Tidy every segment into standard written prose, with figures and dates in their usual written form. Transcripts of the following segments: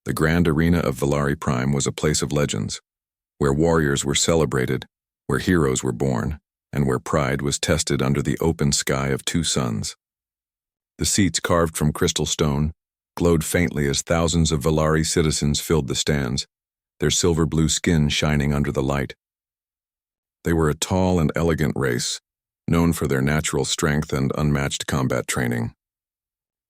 The grand arena of Valari Prime was a place of legends, where warriors were celebrated, where heroes were born, and where pride was tested under the open sky of two suns. The seats, carved from crystal stone, glowed faintly as thousands of Valari citizens filled the stands, their silver-blue skin shining under the light. They were a tall and elegant race, known for their natural strength and unmatched combat training.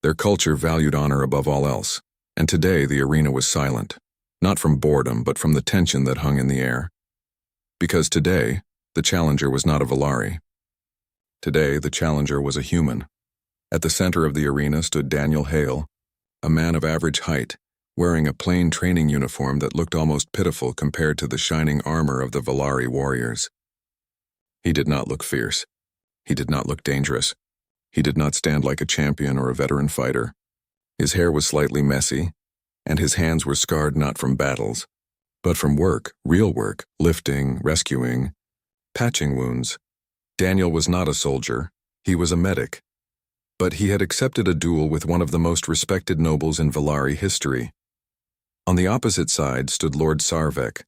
Their culture valued honor above all else, and today the arena was silent, not from boredom but from the tension that hung in the air. Because today, the challenger was not a Valari. Today, the challenger was a human. At the center of the arena stood Daniel Hale, a man of average height, wearing a plain training uniform that looked almost pitiful compared to the shining armor of the Valari warriors. He did not look fierce. He did not look dangerous. He did not stand like a champion or a veteran fighter. His hair was slightly messy, and his hands were scarred not from battles, but from work, real work, lifting, rescuing, patching wounds. Daniel was not a soldier, he was a medic. But he had accepted a duel with one of the most respected nobles in Valari history. On the opposite side stood Lord Sarvek,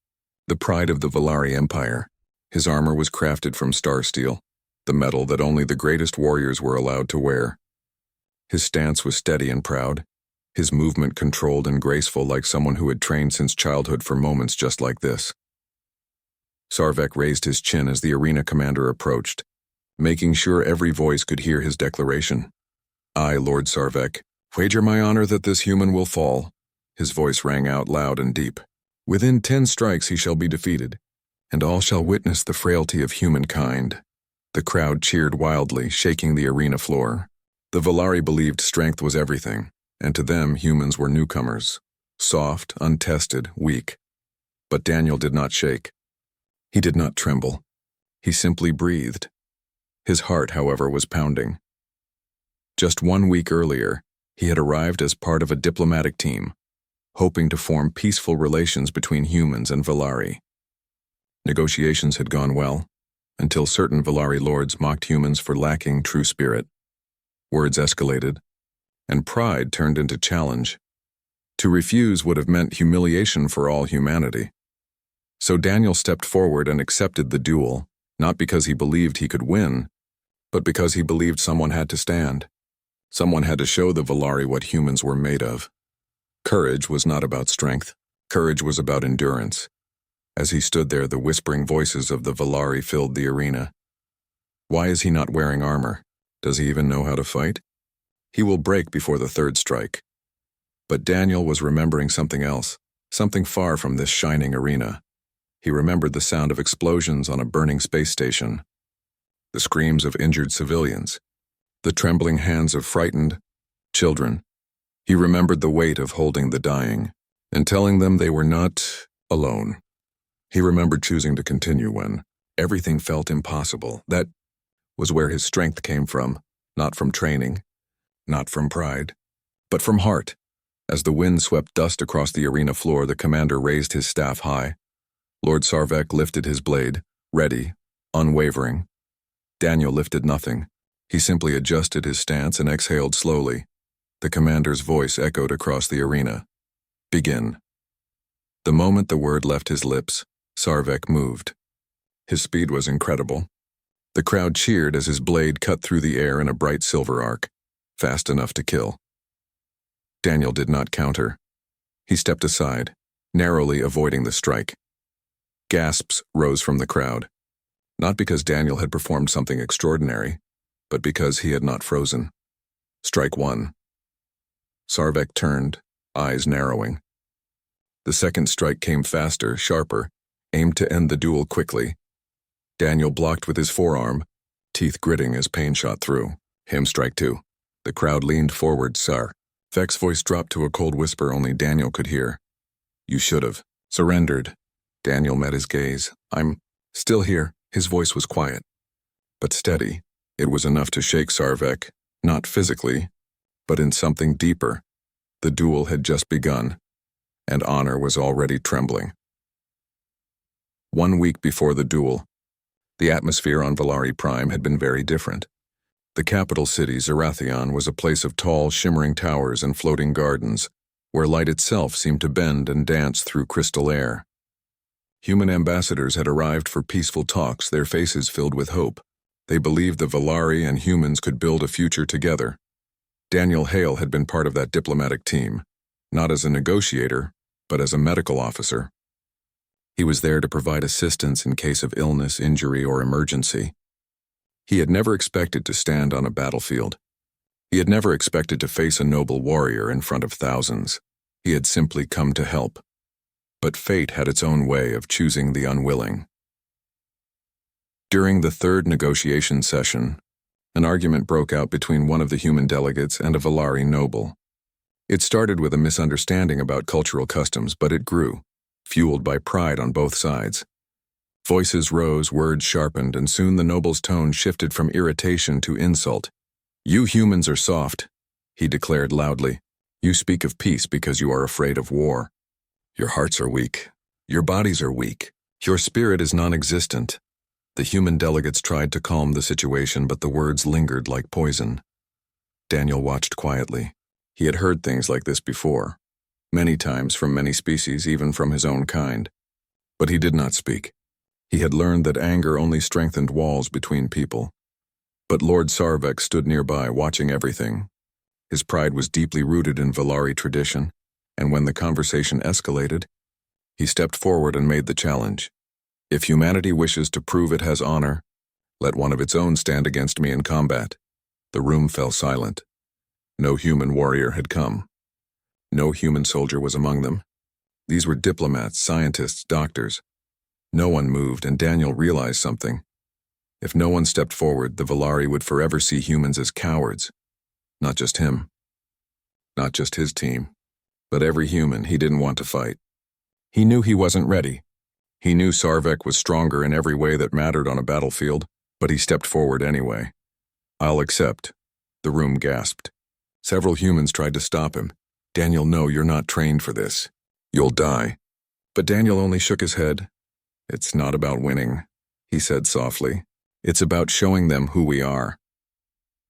the pride of the Valari Empire. His armor was crafted from star steel, the metal that only the greatest warriors were allowed to wear. His stance was steady and proud, his movement controlled and graceful like someone who had trained since childhood for moments just like this. Sarvek raised his chin as the arena commander approached, making sure every voice could hear his declaration. "I, Lord Sarvek, wager my honor that this human will fall." His voice rang out loud and deep. "Within 10 strikes he shall be defeated, and all shall witness the frailty of humankind." The crowd cheered wildly, shaking the arena floor. The Valari believed strength was everything, and to them humans were newcomers, soft, untested, weak. But Daniel did not shake. He did not tremble. He simply breathed. His heart, however, was pounding. Just 1 week earlier, he had arrived as part of a diplomatic team, hoping to form peaceful relations between humans and Valari. Negotiations had gone well, until certain Valari lords mocked humans for lacking true spirit. Words escalated, and pride turned into challenge. To refuse would have meant humiliation for all humanity. So Daniel stepped forward and accepted the duel, not because he believed he could win, but because he believed someone had to stand. Someone had to show the Valari what humans were made of. Courage was not about strength. Courage was about endurance. As he stood there, the whispering voices of the Valari filled the arena. Why is he not wearing armor? Does he even know how to fight? He will break before the 3rd strike. But Daniel was remembering something else, something far from this shining arena. He remembered the sound of explosions on a burning space station, the screams of injured civilians, the trembling hands of frightened children. He remembered the weight of holding the dying and telling them they were not alone. He remembered choosing to continue when everything felt impossible. That was where his strength came from, not from training, not from pride, but from heart. As the wind swept dust across the arena floor, the commander raised his staff high. Lord Sarvek lifted his blade, ready, unwavering. Daniel lifted nothing. He simply adjusted his stance and exhaled slowly. The commander's voice echoed across the arena. "Begin." The moment the word left his lips, Sarvek moved. His speed was incredible. The crowd cheered as his blade cut through the air in a bright silver arc, fast enough to kill. Daniel did not counter. He stepped aside, narrowly avoiding the strike. Gasps rose from the crowd, not because Daniel had performed something extraordinary, but because he had not frozen. Strike 1. Sarvek turned, eyes narrowing. The 2nd strike came faster, sharper, aimed to end the duel quickly. Daniel blocked with his forearm, teeth gritting as pain shot through. Him strike 2. The crowd leaned forward. Sarvek's voice dropped to a cold whisper only Daniel could hear. "You should have surrendered." Daniel met his gaze. "I'm still here." His voice was quiet, but steady. It was enough to shake Sarvek, not physically, but in something deeper. The duel had just begun, and honor was already trembling. 1 week before the duel, the atmosphere on Valari Prime had been very different. The capital city, Zarathion, was a place of tall, shimmering towers and floating gardens, where light itself seemed to bend and dance through crystal air. Human ambassadors had arrived for peaceful talks, their faces filled with hope. They believed the Valari and humans could build a future together. Daniel Hale had been part of that diplomatic team, not as a negotiator, but as a medical officer. He was there to provide assistance in case of illness, injury, or emergency. He had never expected to stand on a battlefield. He had never expected to face a noble warrior in front of thousands. He had simply come to help. But fate had its own way of choosing the unwilling. During the third negotiation session, an argument broke out between one of the human delegates and a Valari noble. It started with a misunderstanding about cultural customs, but it grew, fueled by pride on both sides. Voices rose, words sharpened, and soon the noble's tone shifted from irritation to insult. "You humans are soft," he declared loudly. "You speak of peace because you are afraid of war. Your hearts are weak. Your bodies are weak. Your spirit is non-existent." The human delegates tried to calm the situation, but the words lingered like poison. Daniel watched quietly. He had heard things like this before, many times from many species, even from his own kind. But he did not speak. He had learned that anger only strengthened walls between people. But Lord Sarvek stood nearby, watching everything. His pride was deeply rooted in Valari tradition, and when the conversation escalated, he stepped forward and made the challenge. "If humanity wishes to prove it has honor, let one of its own stand against me in combat." The room fell silent. No human warrior had come. No human soldier was among them. These were diplomats, scientists, doctors. No one moved, and Daniel realized something. If no one stepped forward, the Valari would forever see humans as cowards. Not just him. Not just his team. But every human he didn't want to fight. He knew he wasn't ready. He knew Sarvek was stronger in every way that mattered on a battlefield, but he stepped forward anyway. "I'll accept." The room gasped. Several humans tried to stop him. "Daniel, no, you're not trained for this. You'll die." But Daniel only shook his head. "It's not about winning," he said softly. "It's about showing them who we are."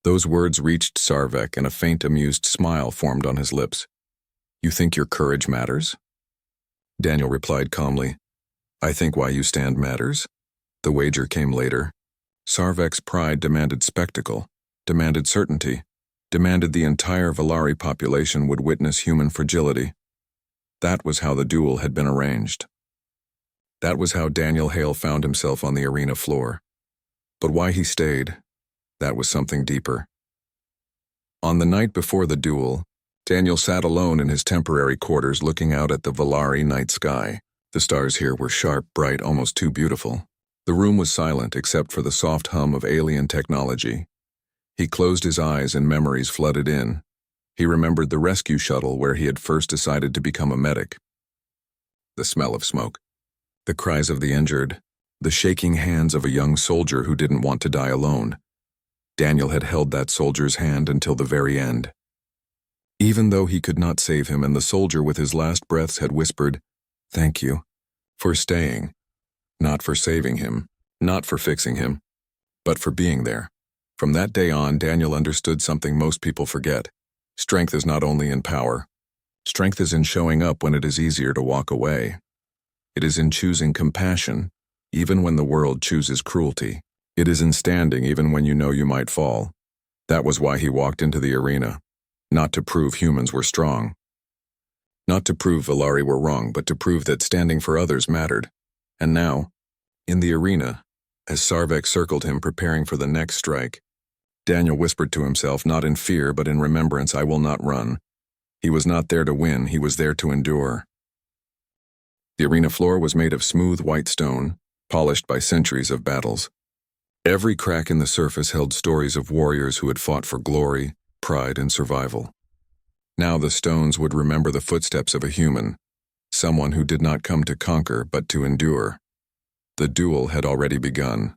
Those words reached Sarvek, and a faint, amused smile formed on his lips. "You think your courage matters?" Daniel replied calmly, "I think why you stand matters." The wager came later. Sarvek's pride demanded spectacle, demanded certainty, demanded the entire Valari population would witness human fragility. That was how the duel had been arranged. That was how Daniel Hale found himself on the arena floor. But why he stayed, that was something deeper. On the night before the duel, Daniel sat alone in his temporary quarters looking out at the Valari night sky. The stars here were sharp, bright, almost too beautiful. The room was silent except for the soft hum of alien technology. He closed his eyes and memories flooded in. He remembered the rescue shuttle where he had first decided to become a medic. The smell of smoke. The cries of the injured. The shaking hands of a young soldier who didn't want to die alone. Daniel had held that soldier's hand until the very end. Even though he could not save him, and the soldier with his last breaths had whispered, "Thank you for staying." Not for saving him, not for fixing him, but for being there. From that day on, Daniel understood something most people forget. Strength is not only in power. Strength is in showing up when it is easier to walk away. It is in choosing compassion, even when the world chooses cruelty. It is in standing even when you know you might fall. That was why he walked into the arena. Not to prove humans were strong. Not to prove Valari were wrong, but to prove that standing for others mattered. And now, in the arena, as Sarvek circled him preparing for the next strike, Daniel whispered to himself, not in fear but in remembrance, "I will not run." He was not there to win, he was there to endure. The arena floor was made of smooth white stone, polished by centuries of battles. Every crack in the surface held stories of warriors who had fought for glory, pride, and survival. Now the stones would remember the footsteps of a human, someone who did not come to conquer but to endure. The duel had already begun.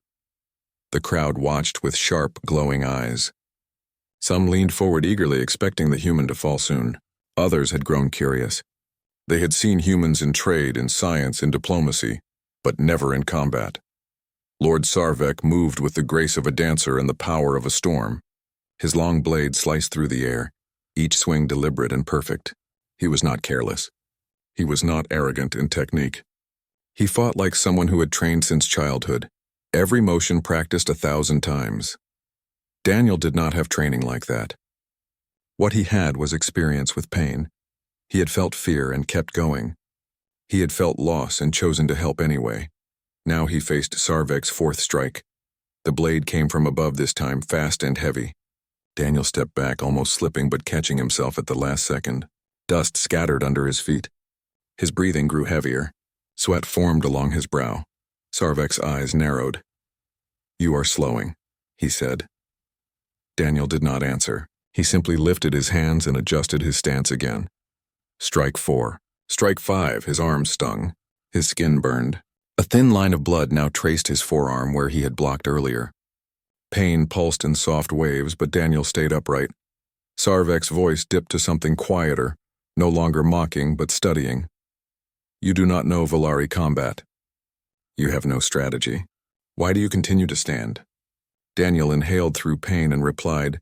The crowd watched with sharp, glowing eyes. Some leaned forward eagerly, expecting the human to fall soon. Others had grown curious. They had seen humans in trade, in science, in diplomacy, but never in combat. Lord Sarvek moved with the grace of a dancer and the power of a storm. His long blade sliced through the air, each swing deliberate and perfect. He was not careless. He was not arrogant in technique. He fought like someone who had trained since childhood, every motion practiced 1,000 times. Daniel did not have training like that. What he had was experience with pain. He had felt fear and kept going. He had felt loss and chosen to help anyway. Now he faced Sarvek's fourth strike. The blade came from above this time, fast and heavy. Daniel stepped back, almost slipping but catching himself at the last second. Dust scattered under his feet. His breathing grew heavier. Sweat formed along his brow. Sarvek's eyes narrowed. "You are slowing," he said. Daniel did not answer. He simply lifted his hands and adjusted his stance again. Strike 4. Strike 5. His arms stung. His skin burned. A thin line of blood now traced his forearm where he had blocked earlier. Pain pulsed in soft waves, but Daniel stayed upright. Sarvek's voice dipped to something quieter, no longer mocking but studying. "You do not know Valari combat. You have no strategy. Why do you continue to stand?" Daniel inhaled through pain and replied,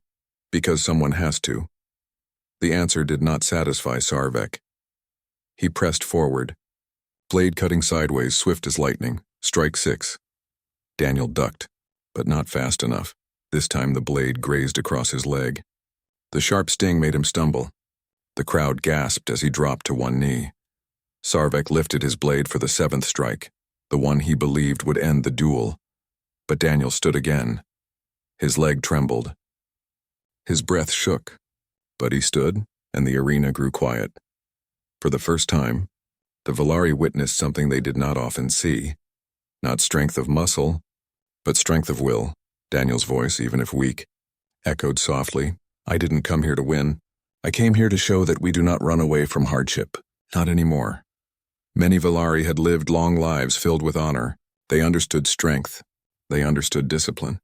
"Because someone has to." The answer did not satisfy Sarvek. He pressed forward, blade cutting sideways, swift as lightning. Strike 6. Daniel ducked, but not fast enough. This time the blade grazed across his leg. The sharp sting made him stumble. The crowd gasped as he dropped to one knee. Sarvek lifted his blade for the 7th strike, the one he believed would end the duel. But Daniel stood again. His leg trembled. His breath shook, but he stood, and the arena grew quiet. For the first time, the Valari witnessed something they did not often see. Not strength of muscle, but strength of will. Daniel's voice, even if weak, echoed softly. "I didn't come here to win. I came here to show that we do not run away from hardship. Not anymore." Many Valari had lived long lives filled with honor. They understood strength. They understood discipline.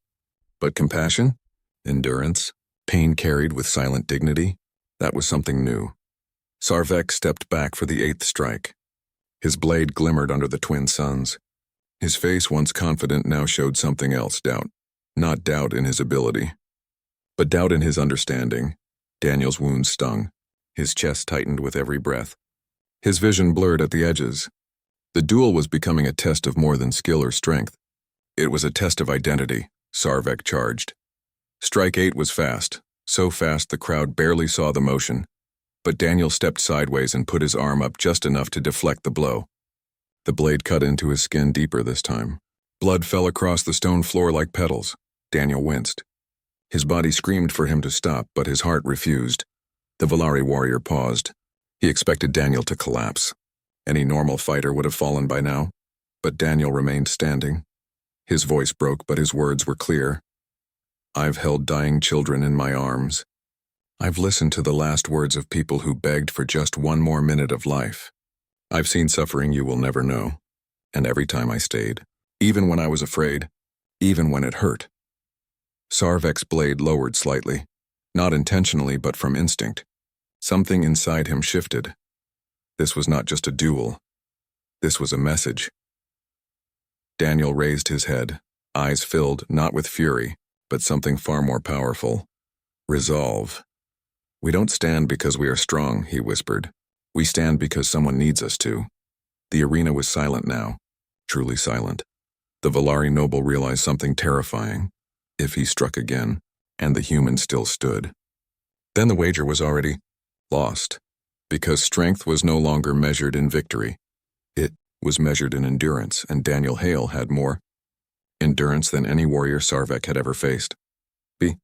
But compassion, endurance, pain carried with silent dignity, that was something new. Sarvek stepped back for the 8th strike. His blade glimmered under the twin suns. His face, once confident, now showed something else, doubt. Not doubt in his ability, but doubt in his understanding. Daniel's wounds stung. His chest tightened with every breath. His vision blurred at the edges. The duel was becoming a test of more than skill or strength. It was a test of identity, Sarvek charged. Strike 8 was fast, so fast the crowd barely saw the motion. But Daniel stepped sideways and put his arm up just enough to deflect the blow. The blade cut into his skin deeper this time. Blood fell across the stone floor like petals. Daniel winced. His body screamed for him to stop, but his heart refused. The Valari warrior paused. He expected Daniel to collapse. Any normal fighter would have fallen by now, but Daniel remained standing. His voice broke, but his words were clear. "I've held dying children in my arms. I've listened to the last words of people who begged for just one more minute of life. I've seen suffering you will never know. And every time I stayed, even when I was afraid, even when it hurt." Sarvek's blade lowered slightly, not intentionally but from instinct. Something inside him shifted. This was not just a duel. This was a message. Daniel raised his head, eyes filled not with fury, but something far more powerful. Resolve. "We don't stand because we are strong," he whispered. "We stand because someone needs us to." The arena was silent now, truly silent. The Valari noble realized something terrifying. If he struck again, and the human still stood, then the wager was already lost, because strength was no longer measured in victory. It was measured in endurance, and Daniel Hale had more endurance than any warrior Sarvek had ever faced. The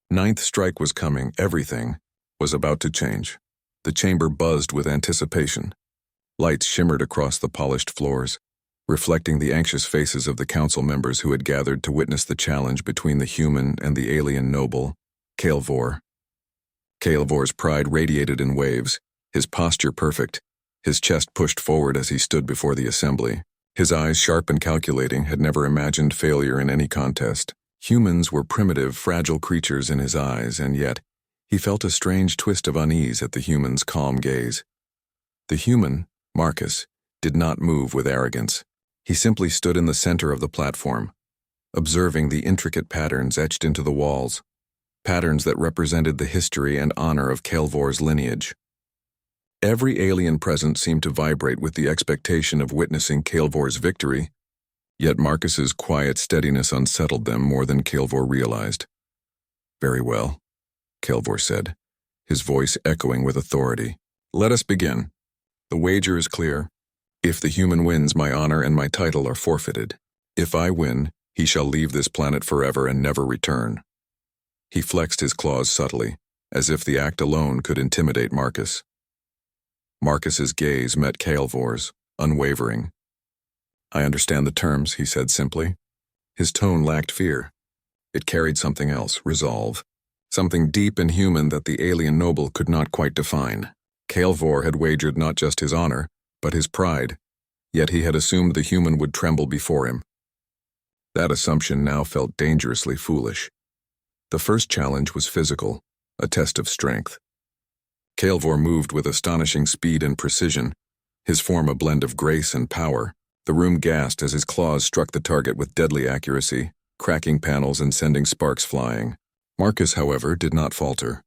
9th strike was coming. Everything was about to change. The chamber buzzed with anticipation. Lights shimmered across the polished floors, reflecting the anxious faces of the council members who had gathered to witness the challenge between the human and the alien noble, Kael'vor. Kael'vor's pride radiated in waves, his posture perfect, his chest pushed forward as he stood before the assembly. His eyes, sharp and calculating, had never imagined failure in any contest. Humans were primitive, fragile creatures in his eyes, and yet he felt a strange twist of unease at the human's calm gaze. The human, Marcus, did not move with arrogance. He simply stood in the center of the platform, observing the intricate patterns etched into the walls, patterns that represented the history and honor of Kael'vor's lineage. Every alien present seemed to vibrate with the expectation of witnessing Kael'vor's victory, yet Marcus's quiet steadiness unsettled them more than Kael'vor realized. "Very well," Kael'vor said, his voice echoing with authority. "Let us begin. The wager is clear. If the human wins, my honor and my title are forfeited. If I win, he shall leave this planet forever and never return." He flexed his claws subtly, as if the act alone could intimidate Marcus. Marcus's gaze met Kael'vor's, unwavering. "I understand the terms," he said simply. His tone lacked fear. It carried something else, resolve. Something deep and human that the alien noble could not quite define. Kael'vor had wagered not just his honor, but his pride, yet he had assumed the human would tremble before him. That assumption now felt dangerously foolish. The first challenge was physical, a test of strength. Kael'vor moved with astonishing speed and precision, his form a blend of grace and power. The room gasped as his claws struck the target with deadly accuracy, cracking panels and sending sparks flying. Marcus, however, did not falter.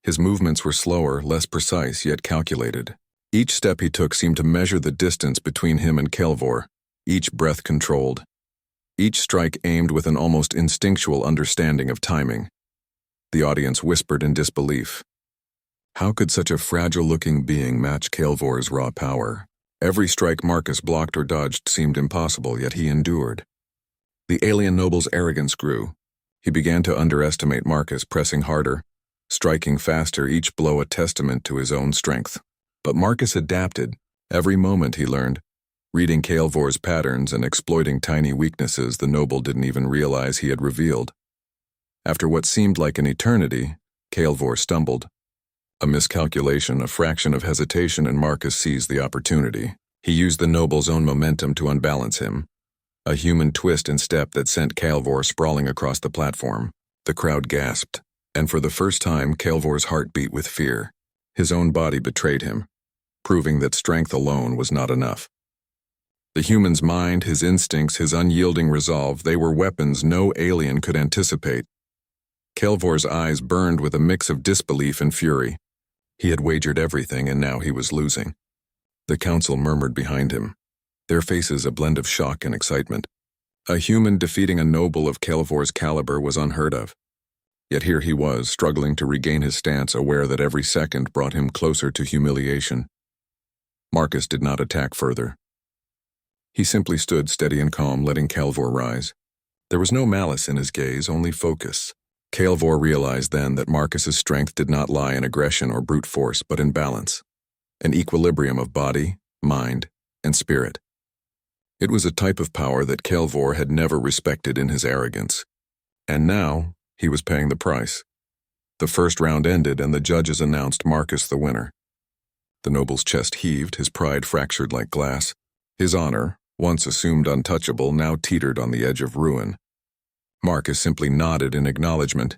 His movements were slower, less precise, yet calculated. Each step he took seemed to measure the distance between him and Kael'vor, each breath controlled. Each strike aimed with an almost instinctual understanding of timing. The audience whispered in disbelief. How could such a fragile-looking being match Kael'vor's raw power? Every strike Marcus blocked or dodged seemed impossible, yet he endured. The alien noble's arrogance grew. He began to underestimate Marcus, pressing harder, striking faster, each blow a testament to his own strength. But Marcus adapted. Every moment he learned, reading Kael'vor's patterns and exploiting tiny weaknesses the noble didn't even realize he had revealed. After what seemed like an eternity, Kael'vor stumbled. A miscalculation, a fraction of hesitation, and Marcus seized the opportunity. He used the noble's own momentum to unbalance him. A human twist and step that sent Kael'vor sprawling across the platform. The crowd gasped, and for the first time Kael'vor's heart beat with fear. His own body betrayed him, proving that strength alone was not enough. The human's mind, his instincts, his unyielding resolve, they were weapons no alien could anticipate. Kael'vor's eyes burned with a mix of disbelief and fury. He had wagered everything, and now he was losing. The council murmured behind him, their faces a blend of shock and excitement. A human defeating a noble of Kael'vor's caliber was unheard of. Yet here he was, struggling to regain his stance, aware that every second brought him closer to humiliation. Marcus did not attack further. He simply stood steady and calm, letting Kael'vor rise. There was no malice in his gaze, only focus. Kael'vor realized then that Marcus's strength did not lie in aggression or brute force, but in balance, an equilibrium of body, mind, and spirit. It was a type of power that Kael'vor had never respected in his arrogance. And now, he was paying the price. The first round ended, and the judges announced Marcus the winner. The noble's chest heaved, his pride fractured like glass. His honor, once assumed untouchable, now teetered on the edge of ruin. Marcus simply nodded in acknowledgement,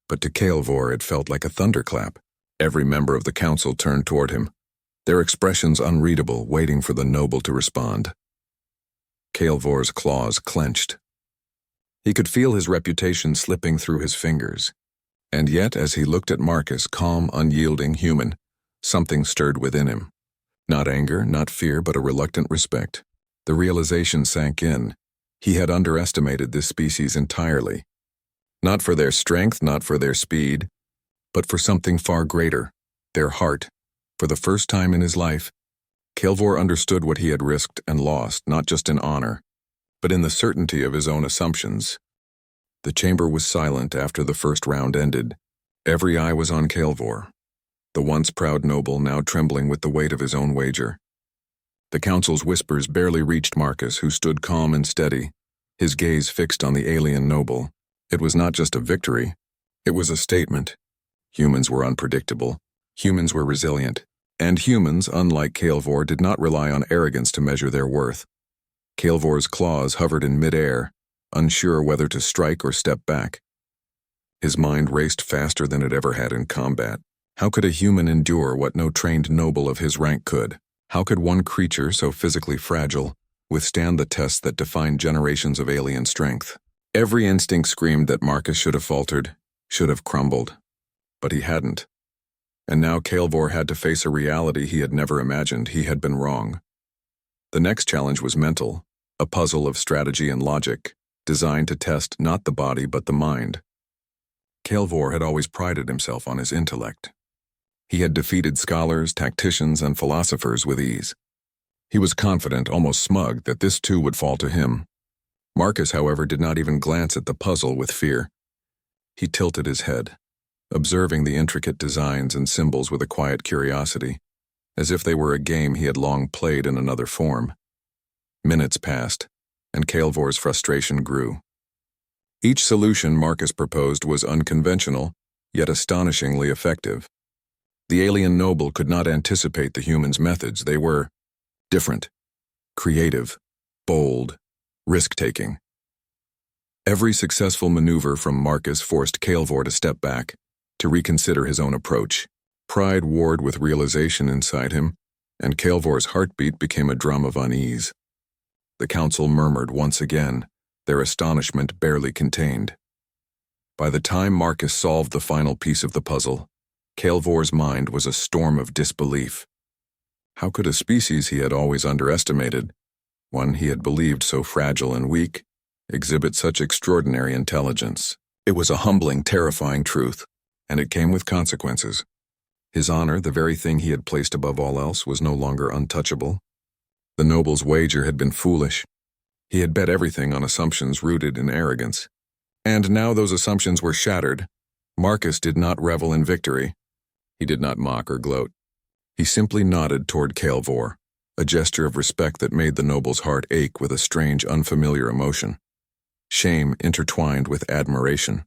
but to Kael'vor it felt like a thunderclap. Every member of the council turned toward him, their expressions unreadable, waiting for the noble to respond. Kael'vor's claws clenched. He could feel his reputation slipping through his fingers. And yet, as he looked at Marcus, calm, unyielding, human, something stirred within him. Not anger, not fear, but a reluctant respect. The realization sank in. He had underestimated this species entirely. Not for their strength, not for their speed, but for something far greater, their heart. For the first time in his life, Kael'vor understood what he had risked and lost, not just in honor, but in the certainty of his own assumptions. The chamber was silent after the first round ended. Every eye was on Kael'vor, the once proud noble now trembling with the weight of his own wager. The council's whispers barely reached Marcus, who stood calm and steady, his gaze fixed on the alien noble. It was not just a victory, it was a statement. Humans were unpredictable, humans were resilient, and humans, unlike Kael'vor, did not rely on arrogance to measure their worth. Kael'vor's claws hovered in midair, unsure whether to strike or step back. His mind raced faster than it ever had in combat. How could a human endure what no trained noble of his rank could? How could one creature so physically fragile withstand the tests that defined generations of alien strength? Every instinct screamed that Marcus should have faltered, should have crumbled. But he hadn't. And now Kael'vor had to face a reality he had never imagined. He had been wrong. The next challenge was mental, a puzzle of strategy and logic, designed to test not the body but the mind. Kael'vor had always prided himself on his intellect. He had defeated scholars, tacticians, and philosophers with ease. He was confident, almost smug, that this too would fall to him. Marcus, however, did not even glance at the puzzle with fear. He tilted his head, observing the intricate designs and symbols with a quiet curiosity, as if they were a game he had long played in another form. Minutes passed, and Kael'vor's frustration grew. Each solution Marcus proposed was unconventional, yet astonishingly effective. The alien noble could not anticipate the human's methods. They were different, creative, bold, risk-taking. Every successful maneuver from Marcus forced Kael'vor to step back, to reconsider his own approach. Pride warred with realization inside him, and Kael'vor's heartbeat became a drum of unease. The council murmured once again, their astonishment barely contained. By the time Marcus solved the final piece of the puzzle, Kael'vor's mind was a storm of disbelief. How could a species he had always underestimated, one he had believed so fragile and weak, exhibit such extraordinary intelligence? It was a humbling, terrifying truth, and it came with consequences. His honor, the very thing he had placed above all else, was no longer untouchable. The noble's wager had been foolish. He had bet everything on assumptions rooted in arrogance. And now those assumptions were shattered. Marcus did not revel in victory. He did not mock or gloat. He simply nodded toward Kael'vor, a gesture of respect that made the noble's heart ache with a strange, unfamiliar emotion. Shame intertwined with admiration.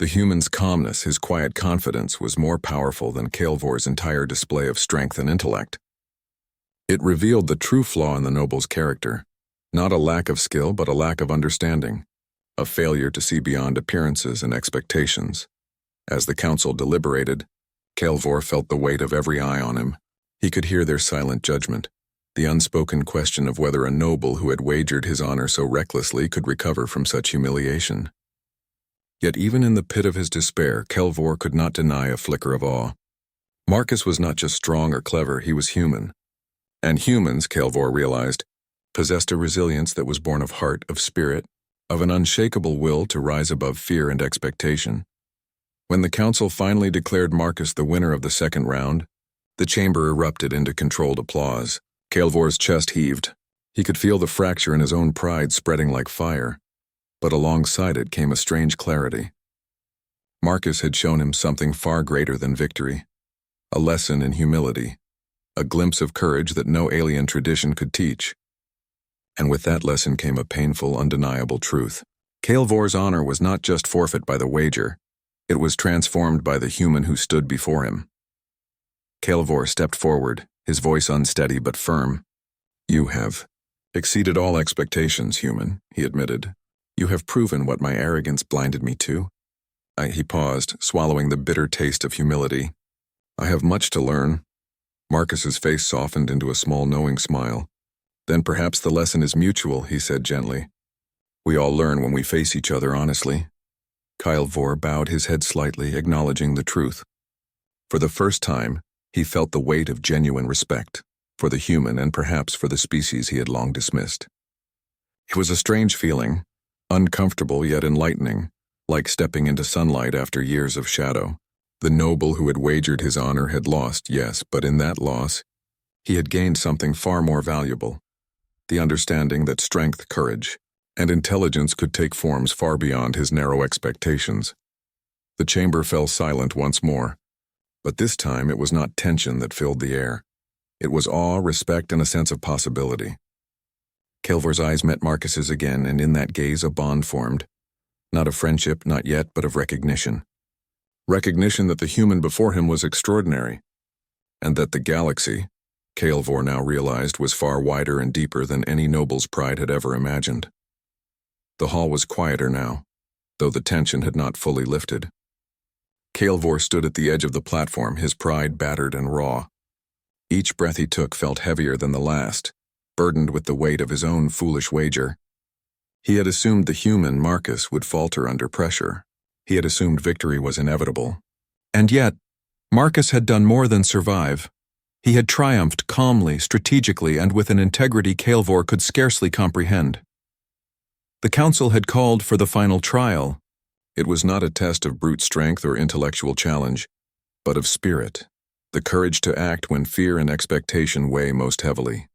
The human's calmness, his quiet confidence, was more powerful than Kael'vor's entire display of strength and intellect. It revealed the true flaw in the noble's character, not a lack of skill but a lack of understanding, a failure to see beyond appearances and expectations. As the council deliberated, Kael'vor felt the weight of every eye on him. He could hear their silent judgment, the unspoken question of whether a noble who had wagered his honor so recklessly could recover from such humiliation. Yet even in the pit of his despair, Kael'vor could not deny a flicker of awe. Marcus was not just strong or clever, he was human. And humans, Kael'vor realized, possessed a resilience that was born of heart, of spirit, of an unshakable will to rise above fear and expectation. When the council finally declared Marcus the winner of the second round, the chamber erupted into controlled applause. Kael'vor's chest heaved. He could feel the fracture in his own pride spreading like fire, but alongside it came a strange clarity. Marcus had shown him something far greater than victory, a lesson in humility, a glimpse of courage that no alien tradition could teach. And with that lesson came a painful, undeniable truth. Kael'vor's honor was not just forfeit by the wager, it was transformed by the human who stood before him. Kael'vor stepped forward, his voice unsteady but firm. "You have exceeded all expectations, human," he admitted. "You have proven what my arrogance blinded me to." He paused, swallowing the bitter taste of humility. "I have much to learn." Marcus's face softened into a small knowing smile. "Then perhaps the lesson is mutual," he said gently. "We all learn when we face each other honestly." Kael'vor bowed his head slightly, acknowledging the truth. For the first time, he felt the weight of genuine respect, for the human and perhaps for the species he had long dismissed. It was a strange feeling, uncomfortable yet enlightening, like stepping into sunlight after years of shadow. The noble who had wagered his honor had lost, yes, but in that loss, he had gained something far more valuable, the understanding that strength, courage, and intelligence could take forms far beyond his narrow expectations. The chamber fell silent once more, but this time it was not tension that filled the air. It was awe, respect, and a sense of possibility. Kael'vor's eyes met Marcus's again, and in that gaze a bond formed, not of friendship, not yet, but of recognition. Recognition that the human before him was extraordinary, and that the galaxy, Kael'vor now realized, was far wider and deeper than any noble's pride had ever imagined. The hall was quieter now, though the tension had not fully lifted. Kael'vor stood at the edge of the platform, his pride battered and raw. Each breath he took felt heavier than the last, burdened with the weight of his own foolish wager. He had assumed the human, Marcus, would falter under pressure. He had assumed victory was inevitable. And yet, Marcus had done more than survive. He had triumphed calmly, strategically, and with an integrity Kael'vor could scarcely comprehend. The council had called for the final trial. It was not a test of brute strength or intellectual challenge, but of spirit, the courage to act when fear and expectation weigh most heavily.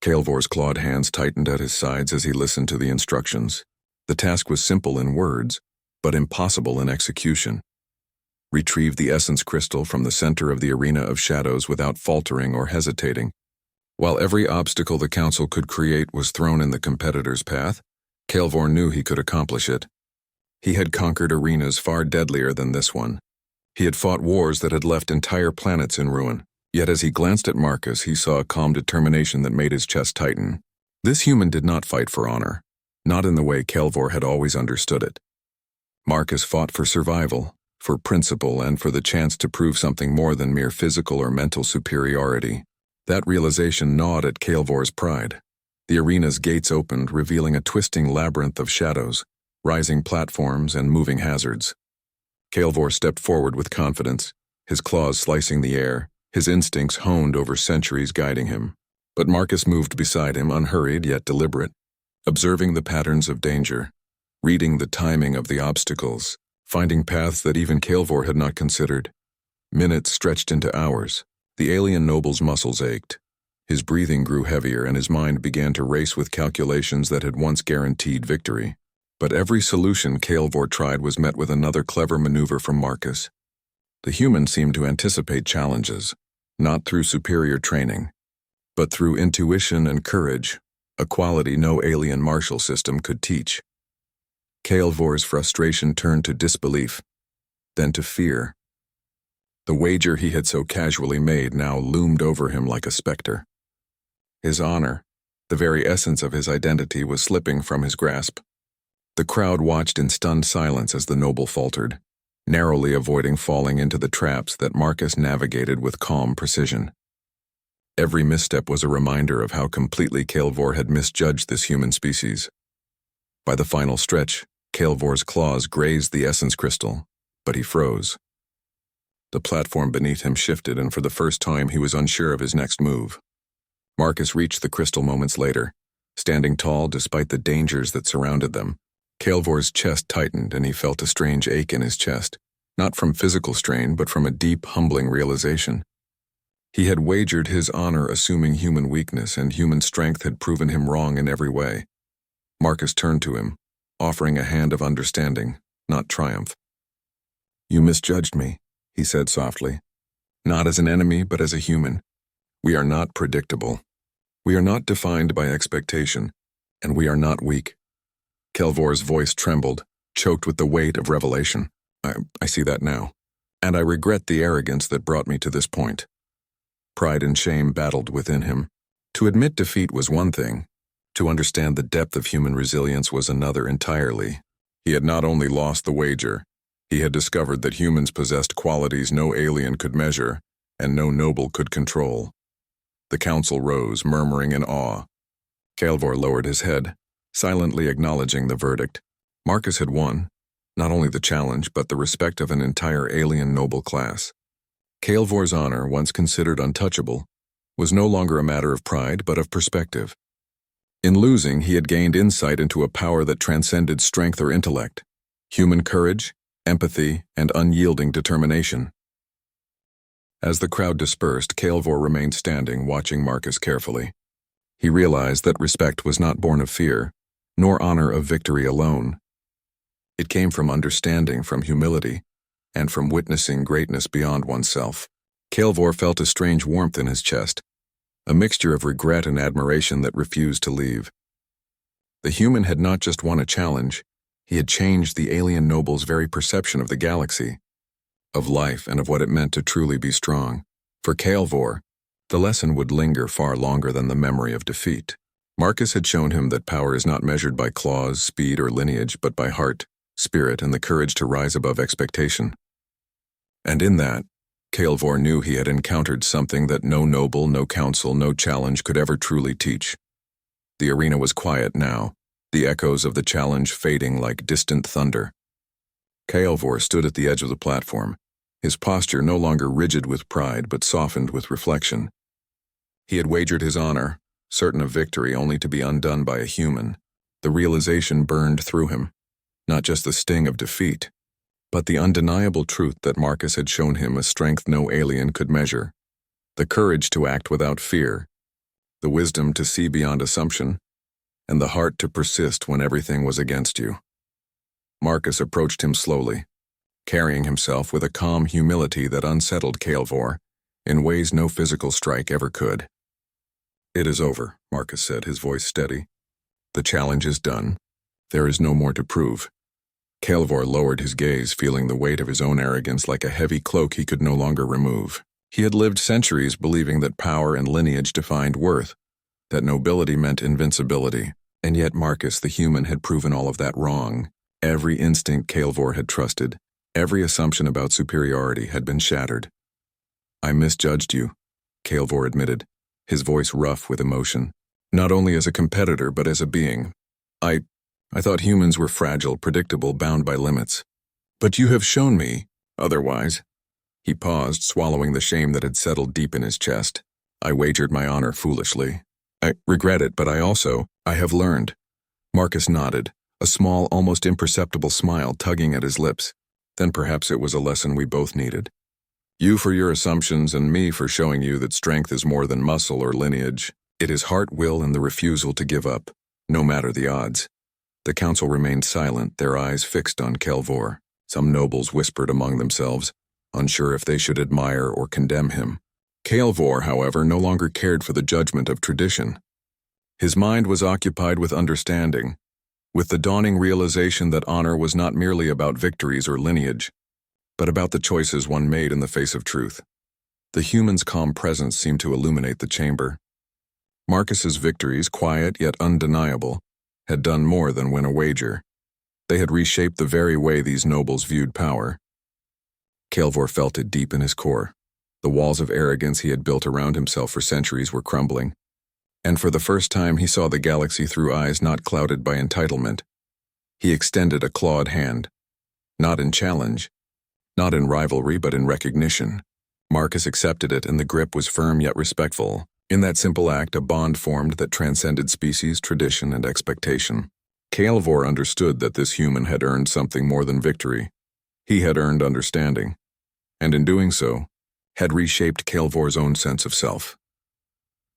Kael'vor's clawed hands tightened at his sides as he listened to the instructions. The task was simple in words, but impossible in execution. Retrieve the essence crystal from the center of the arena of shadows without faltering or hesitating. While every obstacle the council could create was thrown in the competitor's path, Kael'vor knew he could accomplish it. He had conquered arenas far deadlier than this one. He had fought wars that had left entire planets in ruin. Yet as he glanced at Marcus, he saw a calm determination that made his chest tighten. This human did not fight for honor, not in the way Kael'vor had always understood it. Marcus fought for survival, for principle, and for the chance to prove something more than mere physical or mental superiority. That realization gnawed at Kael'vor's pride. The arena's gates opened, revealing a twisting labyrinth of shadows, rising platforms, and moving hazards. Kael'vor stepped forward with confidence, his claws slicing the air, his instincts honed over centuries guiding him. But Marcus moved beside him, unhurried yet deliberate, observing the patterns of danger, reading the timing of the obstacles, finding paths that even Kael'vor had not considered. Minutes stretched into hours. The alien noble's muscles ached. His breathing grew heavier and his mind began to race with calculations that had once guaranteed victory. But every solution Kael'vor tried was met with another clever maneuver from Marcus. The human seemed to anticipate challenges, not through superior training, but through intuition and courage, a quality no alien martial system could teach. Kael'vor's frustration turned to disbelief, then to fear. The wager he had so casually made now loomed over him like a specter. His honor, the very essence of his identity, was slipping from his grasp. The crowd watched in stunned silence as the noble faltered, narrowly avoiding falling into the traps that Marcus navigated with calm precision. Every misstep was a reminder of how completely Kael'vor had misjudged this human species. By the final stretch, Kael'vor's claws grazed the essence crystal, but he froze. The platform beneath him shifted, and for the first time he was unsure of his next move. Marcus reached the crystal moments later, standing tall despite the dangers that surrounded them. Kael'vor's chest tightened and he felt a strange ache in his chest, not from physical strain but from a deep, humbling realization. He had wagered his honor assuming human weakness, and human strength had proven him wrong in every way. Marcus turned to him, offering a hand of understanding, not triumph. "You misjudged me," he said softly. "Not as an enemy, but as a human. We are not predictable. We are not defined by expectation, and we are not weak." Kael'vor's voice trembled, choked with the weight of revelation. I see that now, and I regret the arrogance that brought me to this point." Pride and shame battled within him. To admit defeat was one thing. To understand the depth of human resilience was another entirely. He had not only lost the wager, he had discovered that humans possessed qualities no alien could measure and no noble could control. The council rose, murmuring in awe. Kael'vor lowered his head, silently acknowledging the verdict. Marcus had won, not only the challenge but the respect of an entire alien noble class. Kael'vor's honor, once considered untouchable, was no longer a matter of pride but of perspective. In losing, he had gained insight into a power that transcended strength or intellect, human courage, empathy, and unyielding determination. As the crowd dispersed, Kael'vor remained standing, watching Marcus carefully. He realized that respect was not born of fear, nor honor of victory alone. It came from understanding, from humility, and from witnessing greatness beyond oneself. Kael'vor felt a strange warmth in his chest, a mixture of regret and admiration that refused to leave. The human had not just won a challenge, he had changed the alien noble's very perception of the galaxy, of life, and of what it meant to truly be strong. For Kael'vor, the lesson would linger far longer than the memory of defeat. Marcus had shown him that power is not measured by claws, speed, or lineage, but by heart, spirit, and the courage to rise above expectation. And in that, Kael'vor knew he had encountered something that no noble, no council, no challenge could ever truly teach. The arena was quiet now, the echoes of the challenge fading like distant thunder. Kael'vor stood at the edge of the platform, his posture no longer rigid with pride but softened with reflection. He had wagered his honor, certain of victory only to be undone by a human. The realization burned through him, not just the sting of defeat, but the undeniable truth that Marcus had shown him a strength no alien could measure, the courage to act without fear, the wisdom to see beyond assumption, and the heart to persist when everything was against you. Marcus approached him slowly, carrying himself with a calm humility that unsettled Kael'vor in ways no physical strike ever could. "It is over," Marcus said, his voice steady. "The challenge is done. There is no more to prove." Kael'vor lowered his gaze, feeling the weight of his own arrogance like a heavy cloak he could no longer remove. He had lived centuries believing that power and lineage defined worth, that nobility meant invincibility, and yet Marcus the human had proven all of that wrong. Every instinct Kael'vor had trusted, every assumption about superiority had been shattered. "I misjudged you," Kael'vor admitted, his voice rough with emotion. "Not only as a competitor, but as a being. I thought humans were fragile, predictable, bound by limits. But you have shown me otherwise." He paused, swallowing the shame that had settled deep in his chest. "I wagered my honor foolishly. I regret it, but I have learned." Marcus nodded, a small, almost imperceptible smile tugging at his lips. "Then perhaps it was a lesson we both needed. You for your assumptions and me for showing you that strength is more than muscle or lineage. It is heart, will, and the refusal to give up, no matter the odds." The council remained silent, their eyes fixed on Kael'vor. Some nobles whispered among themselves, unsure if they should admire or condemn him. Kael'vor, however, no longer cared for the judgment of tradition. His mind was occupied with understanding, with the dawning realization that honor was not merely about victories or lineage, but about the choices one made in the face of truth. The human's calm presence seemed to illuminate the chamber. Marcus's victories, quiet yet undeniable, had done more than win a wager. They had reshaped the very way these nobles viewed power. Kael'vor felt it deep in his core. The walls of arrogance he had built around himself for centuries were crumbling. And for the first time he saw the galaxy through eyes not clouded by entitlement. He extended a clawed hand, not in challenge, not in rivalry, but in recognition. Marcus accepted it, and the grip was firm yet respectful. In that simple act, a bond formed that transcended species, tradition, and expectation. Kael'vor understood that this human had earned something more than victory. He had earned understanding, and in doing so, had reshaped Kael'vor's own sense of self.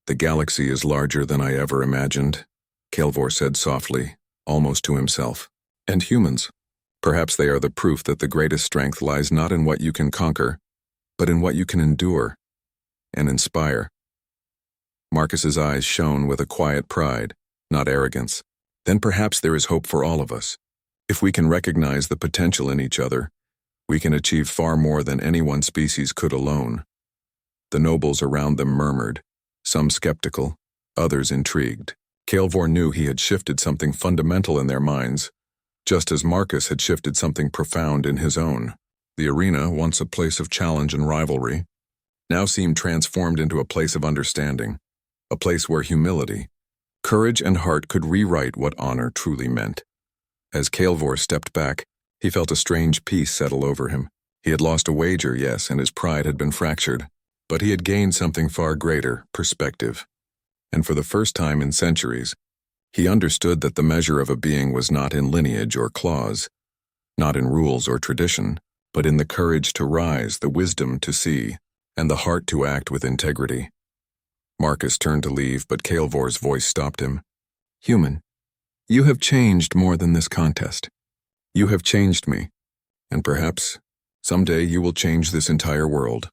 "The galaxy is larger than I ever imagined," Kael'vor said softly, almost to himself. "And humans. Perhaps they are the proof that the greatest strength lies not in what you can conquer, but in what you can endure and inspire." Marcus's eyes shone with a quiet pride, not arrogance. "Then perhaps there is hope for all of us. If we can recognize the potential in each other, we can achieve far more than any one species could alone." The nobles around them murmured, some skeptical, others intrigued. Kael'vor knew he had shifted something fundamental in their minds, just as Marcus had shifted something profound in his own. The arena, once a place of challenge and rivalry, now seemed transformed into a place of understanding, a place where humility, courage, and heart could rewrite what honor truly meant. As Kael'vor stepped back, he felt a strange peace settle over him. He had lost a wager, yes, and his pride had been fractured, but he had gained something far greater, perspective. And for the first time in centuries, he understood that the measure of a being was not in lineage or claws, not in rules or tradition, but in the courage to rise, the wisdom to see, and the heart to act with integrity. Marcus turned to leave, but Kael'vor's voice stopped him. "Human, you have changed more than this contest. You have changed me, and perhaps someday you will change this entire world."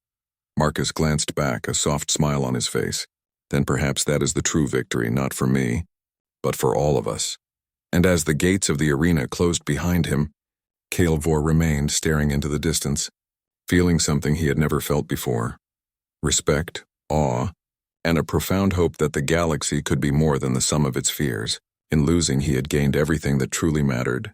Marcus glanced back, a soft smile on his face. "Then perhaps that is the true victory, not for me, but for all of us." And as the gates of the arena closed behind him, Kael'vor remained staring into the distance, feeling something he had never felt before. Respect, awe, and a profound hope that the galaxy could be more than the sum of its fears. In losing, he had gained everything that truly mattered: